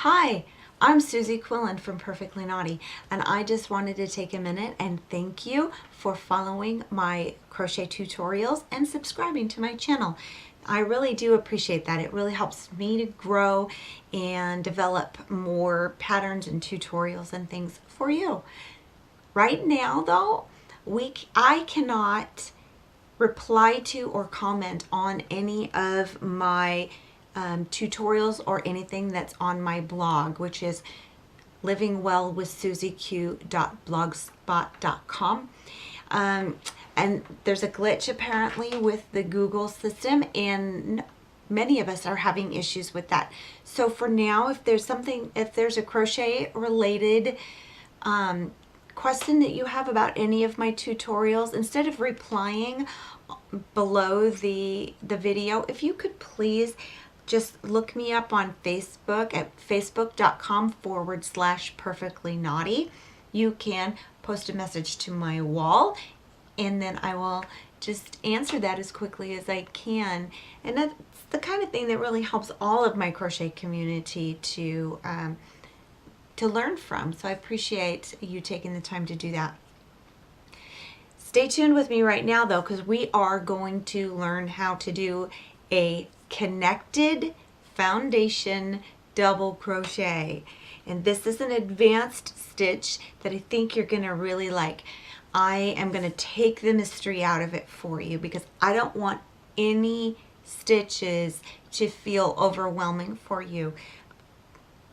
Hi, I'm Susie Quillen from Perfectly Naughty, and I just wanted to take a minute and thank you for following my crochet tutorials and subscribing to my channel. I really do appreciate that. It really helps me to grow and develop more patterns and tutorials and things for you. Right now, though, I cannot reply to or comment on any of my tutorials or anything that's on my blog, which is livingwellwithsusieq.blogspot.com. And there's a glitch apparently with the Google system, and many of us are having issues with that. So for now, if there's a crochet related question that you have about any of my tutorials, instead of replying below the video, if you could please just look me up on Facebook at facebook.com/perfectly naughty. You can post a message to my wall, and then I will just answer that as quickly as I can. And that's the kind of thing that really helps all of my crochet community to learn from. So I appreciate you taking the time to do that. Stay tuned with me right now though, because we are going to learn how to do a connected foundation double crochet. And this is an advanced stitch that I think you're going to really like. I am going to take the mystery out of it for you because I don't want any stitches to feel overwhelming for you.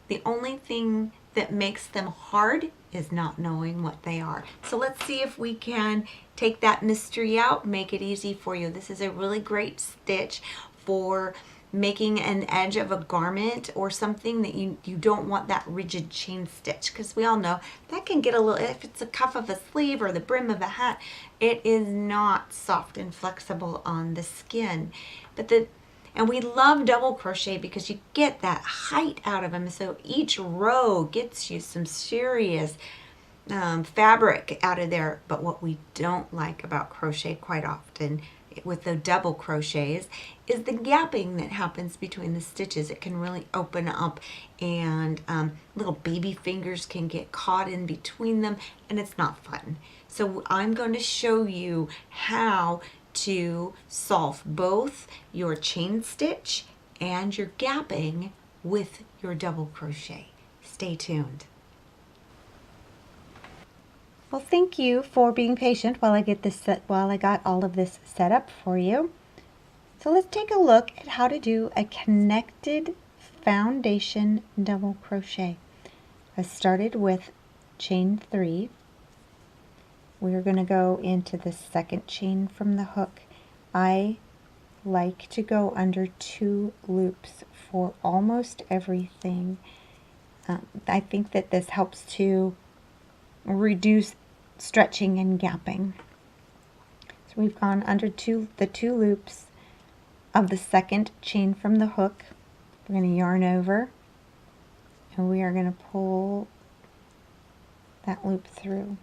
The only thing that makes them hard is not knowing what they are. So let's see if we can take that mystery out, make it easy for you. This is a really great stitch for making an edge of a garment or something that you don't want that rigid chain stitch, because we all know that can get a little, if it's a cuff of a sleeve or the brim of a hat, it is not soft and flexible on the skin. And we love double crochet because you get that height out of them. So each row gets you some serious fabric out of there. But what we don't like about crochet quite often with the double crochets is the gapping that happens between the stitches. It can really open up, and little baby fingers can get caught in between them, and it's not fun. So I'm going to show you how to solve both your chain stitch and your gapping with your double crochet. Stay tuned. Well, thank you for being patient while I got all of this set up for you. So let's take a look at how to do a connected foundation double crochet. I started with chain 3. We're going to go into the second chain from the hook. I like to go under 2 loops for almost everything. I think that this helps to reduce stretching and gapping. So we've gone under the 2 loops of the second chain from the hook. We're going to yarn over, and we are going to pull that loop through.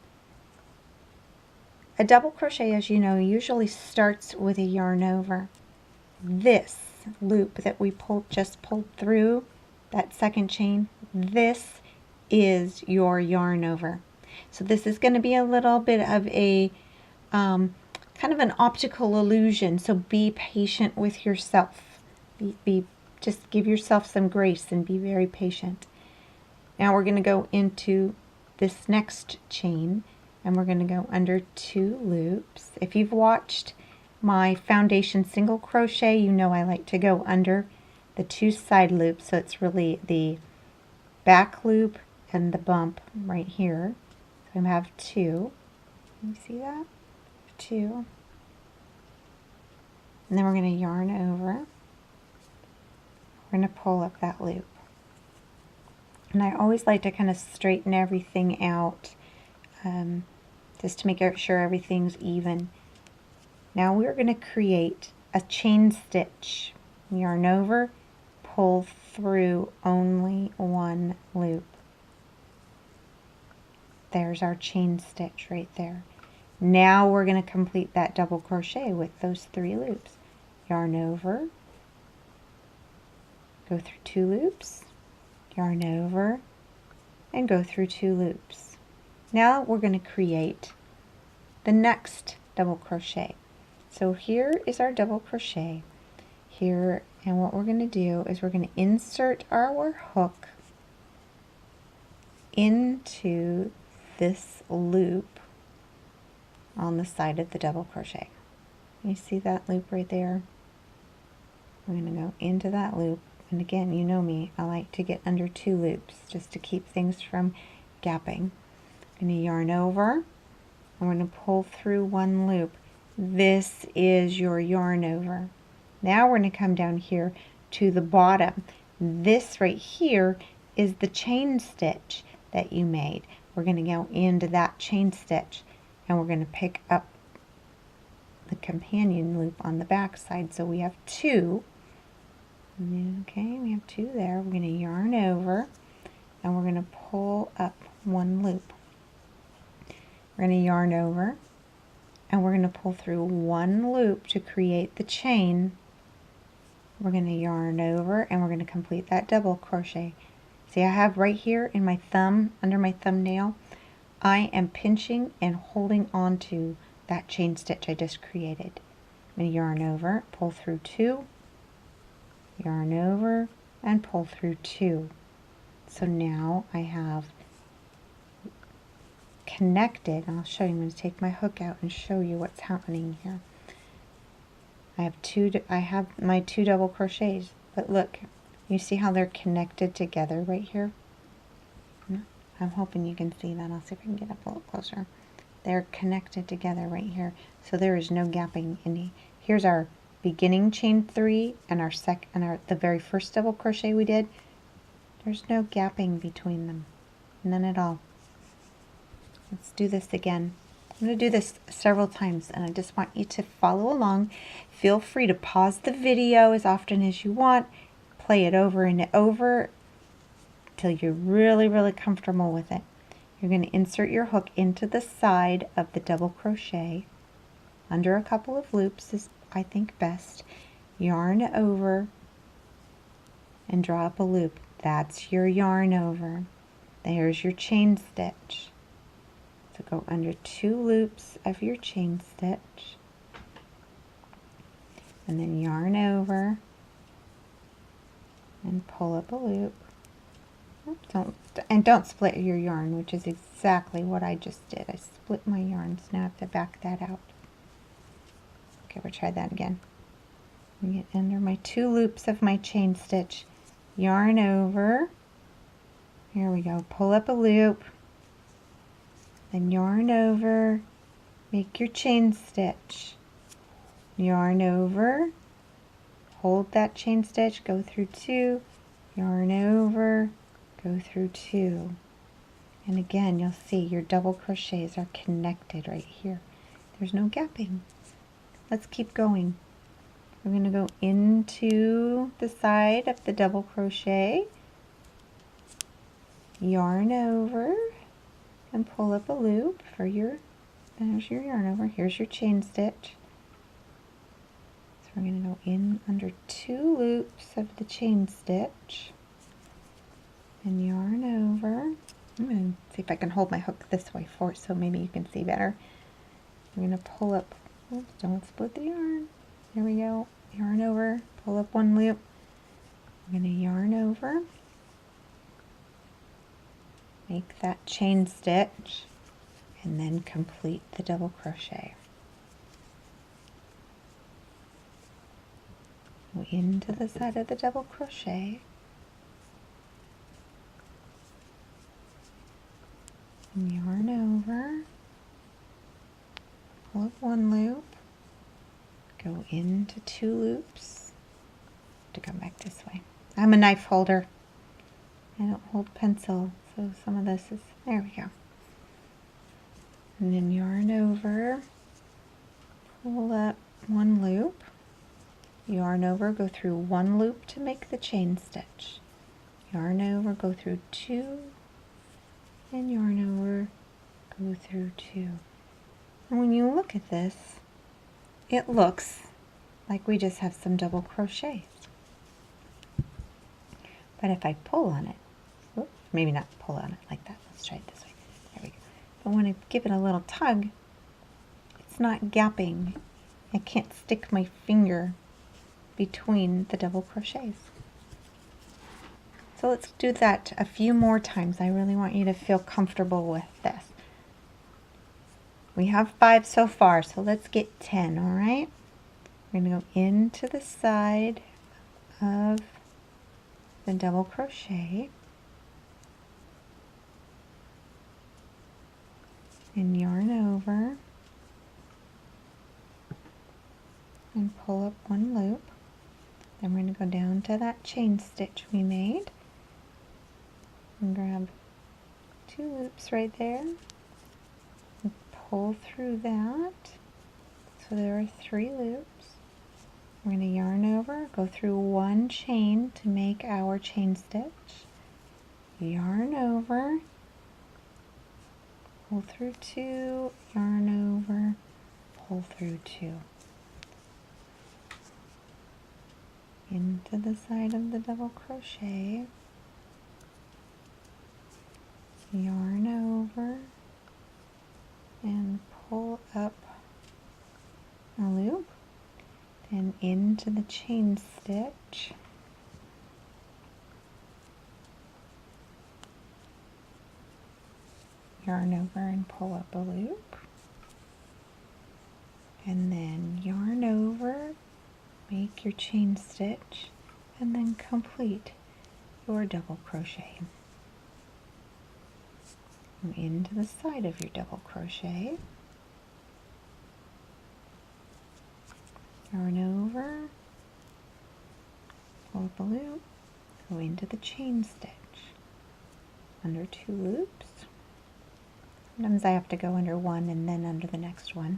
A double crochet, as you know, usually starts with a yarn over. This loop that we just pulled through that second chain, this is your yarn over. So this is going to be a little bit of a kind of an optical illusion. So be patient with yourself. Just give yourself some grace and be very patient. Now we're going to go into this next chain, and we're going to go under 2 loops. If you've watched my foundation single crochet, you know I like to go under the 2 side loops, so it's really the back loop and the bump right here. So I have 2. Can you see that? 2. And then we're going to yarn over. We're going to pull up that loop. And I always like to kind of straighten everything out, just to make sure everything's even. Now we're going to create a chain stitch. Yarn over, pull through only 1 loop. There's our chain stitch right there. Now we're going to complete that double crochet with those 3 loops. Yarn over, go through 2 loops, yarn over, and go through 2 loops. Now we're going to create the next double crochet. So here is our double crochet here, and what we're going to do is we're going to insert our hook into this loop on the side of the double crochet. You see that loop right there? We're going to go into that loop, and again, you know me, I like to get under 2 loops just to keep things from gapping. I'm going to yarn over, and we're going to pull through 1 loop. This is your yarn over. Now we're going to come down here to the bottom. This right here is the chain stitch that you made. We're going to go into that chain stitch, and we're going to pick up the companion loop on the back side. So we have 2. Okay, we have 2 there. We're going to yarn over, and we're going to pull up 1 loop. We're going to yarn over, and we're going to pull through 1 loop to create the chain. We're going to yarn over, and we're going to complete that double crochet. See, I have right here in my thumb, under my thumbnail, I am pinching and holding on to that chain stitch I just created. I'm going to yarn over, pull through 2, yarn over, and pull through 2. So now I have connected, and I'll show you. I'm going to take my hook out and show you what's happening here. I have my 2 double crochets, but look, you see how they're connected together right here? I'm hoping you can see that. I'll see if I can get up a little closer. They're connected together right here, so there is no gapping in. Here's our beginning chain 3 and the very first double crochet we did. There's no gapping between them, none at all. Let's do this again. I'm going to do this several times, and I just want you to follow along. Feel free to pause the video as often as you want. Play it over and over till you're really, really comfortable with it. You're going to insert your hook into the side of the double crochet. Under a couple of loops is, I think, best. Yarn over and draw up a loop. That's your yarn over. There's your chain stitch. So go under 2 loops of your chain stitch, and then yarn over and pull up a loop. Don't split your yarn, which is exactly what I just did. I split my yarn, so now I have to back that out. Okay, we'll try that again. Get under my 2 loops of my chain stitch, yarn over. Here we go. Pull up a loop. Then yarn over, make your chain stitch, yarn over, hold that chain stitch, go through 2, yarn over, go through 2. And again, you'll see your double crochets are connected right here. There's no gapping. Let's keep going. We're going to go into the side of the double crochet, yarn over, and pull up a loop for there's your yarn over. Here's your chain stitch. So we're going to go in under 2 loops of the chain stitch and yarn over. I'm going to see if I can hold my hook this way so maybe you can see better. We're going to pull up, oops, don't split the yarn. Here we go. Yarn over, pull up 1 loop. I'm going to yarn over. Make that chain stitch, and then complete the double crochet. Go into the side of the double crochet, and yarn over, pull up 1 loop, go into 2 loops, to come back this way. I'm a knife holder. I don't hold pencil. So some of this is, there we go. And then yarn over, pull up 1 loop, yarn over, go through 1 loop to make the chain stitch. Yarn over, go through 2, and yarn over, go through 2. And when you look at this, it looks like we just have some double crochets. But if I pull on it, maybe not pull on it like that. Let's try it this way. There we go. But when I give it a little tug, it's not gapping. I can't stick my finger between the double crochets. So let's do that a few more times. I really want you to feel comfortable with this. We have 5 so far, so let's get 10, all right? We're going to go into the side of the double crochet and yarn over and pull up 1 loop. Then we're going to go down to that chain stitch we made and grab 2 loops right there and pull through that. So there are 3 loops. We're going to yarn over, go through 1 chain to make our chain stitch, yarn over, pull through 2, yarn over, pull through 2. Into the side of the double crochet, yarn over, and pull up a loop, then into the chain stitch, yarn over and pull up a loop, and then yarn over, make your chain stitch, and then complete your double crochet. Go into the side of your double crochet, yarn over, pull up a loop, go into the chain stitch, under 2 loops. Sometimes I have to go under 1 and then under the next one.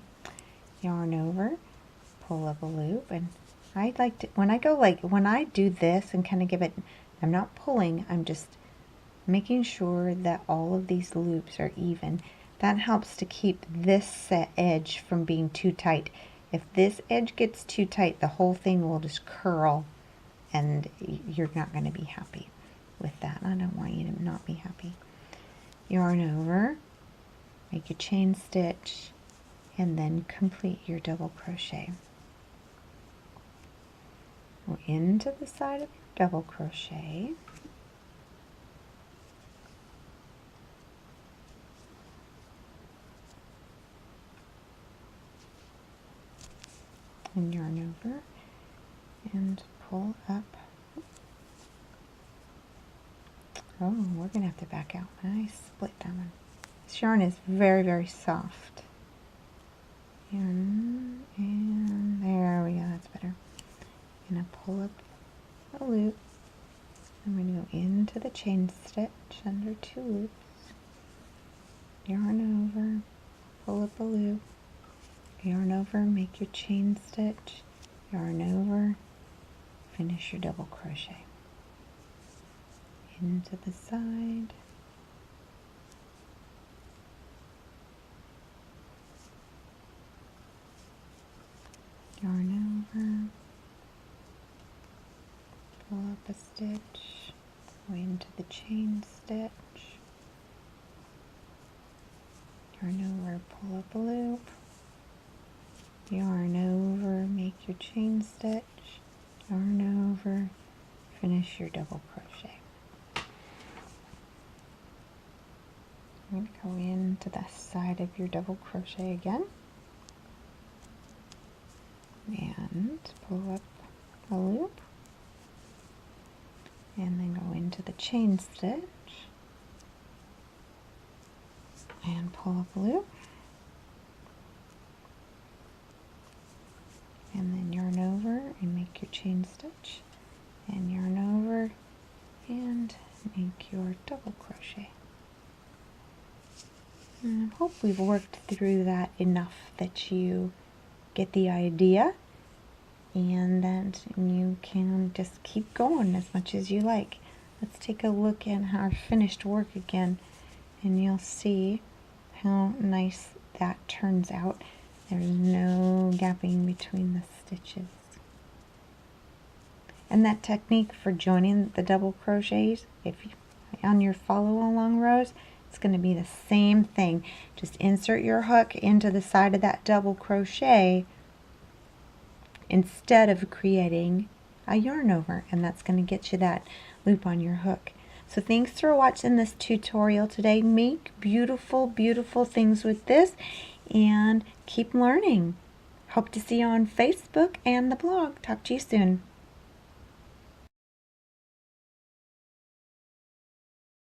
Yarn over, pull up a loop, and I like to, when I do this and kind of give it, I'm not pulling, I'm just making sure that all of these loops are even. That helps to keep this edge from being too tight. If this edge gets too tight, the whole thing will just curl and you're not going to be happy with that. I don't want you to not be happy. Yarn over, make your chain stitch, and then complete your double crochet. Go into the side of your double crochet, and yarn over and pull up. Oh, we're gonna have to back out. I split that one. This yarn is very, very soft. And there we go, that's better. I'm gonna pull up a loop. I'm gonna go into the chain stitch under 2 loops, yarn over, pull up a loop, yarn over, make your chain stitch, yarn over, finish your double crochet. Into the side, yarn over, pull up a stitch, go into the chain stitch, yarn over, pull up a loop, yarn over, make your chain stitch, yarn over, finish your double crochet. I'm going to go into the side of your double crochet again and pull up a loop and then go into the chain stitch and pull up a loop and then yarn over and make your chain stitch and yarn over and make your double crochet. And I hope we've worked through that enough that you get the idea and that you can just keep going as much as you like. Let's take a look at our finished work again and you'll see how nice that turns out. There's no gapping between the stitches. And that technique for joining the double crochets, on your follow along rows, it's going to be the same thing. Just insert your hook into the side of that double crochet instead of creating a yarn over, and that's going to get you that loop on your hook. So thanks for watching this tutorial today. Make beautiful, beautiful things with this and keep learning. Hope to see you on Facebook and the blog. Talk to you soon.